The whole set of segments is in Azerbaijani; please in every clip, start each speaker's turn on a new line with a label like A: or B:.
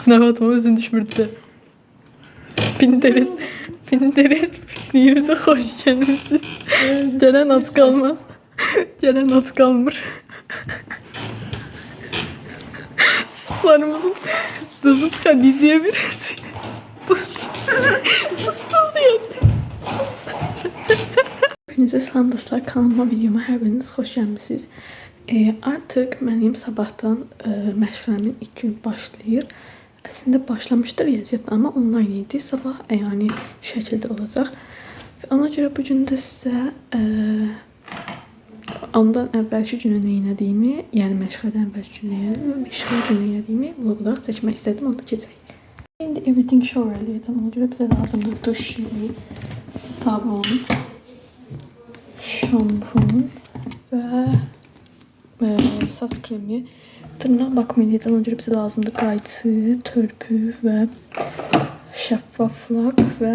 A: Sınav özün düşmürdü. Pinterest pikniğimize hoş gelmişsiniz. Gelen az kalmaz. Gelen az kalmır. Sularımızın tuzu diziye bir tuzsuz diyeceğiz. Hepinize salam dostlar, kanalıma, videoma hər biriniz xoş gəlmisiniz. Artıq mənim sabahdan məşğələnin ilk gün başlayır. Əslində başlamışdır riyaziyyatla, amma online idi. Sabah əyani şəkildə olacaq. Və ona görə bu gün də sizə ondan əvvəlki günü nə etdiyimi, yəni məşğələdən əvvəlki günü nə etdiyimi vlog olaraq çəkmək istədim. Onu da keçək. İndi everything shower eləyəcəm. Ona görə bizə lazımdır duş jeli, sabun, şampun və saç kremi. Tırnaq bakımı eləyəcəm. Ona görə bizə lazımdır qayçı, törpü və şəffaf lak və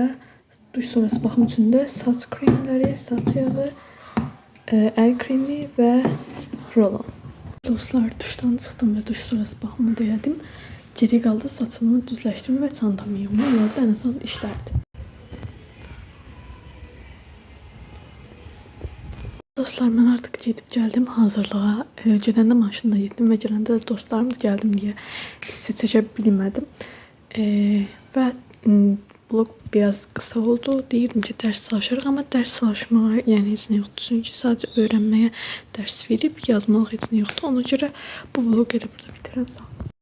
A: duş sonrası baxım üçün də saç kremləri, saç yağı, əl kremi və rolon. Dostlar, duşdan çıxdım və duş sonrası baxımı da elədim. Geri qaldı saçımı düzləşdirmə və çantamı yığma. Bunlar da ən asan işlərdir. Dostlar, mən artıq gedib gəldim hazırlığa. Gedəndə maşında getdim və gələndə də dostlarım gəldim deyə sizə çəkə bilmədim. Və vlog biraz qısa oldu. Deyirdim ki, dərs çalışırıq, amma dərs çalışmağa yəni heç nə yoxdur. Çünki sadəcə öyrənməyə dərs verib yazmalı heç nə yoxdur. Ona görə bu vlogu elə burada bitirirəm. Sağ olun.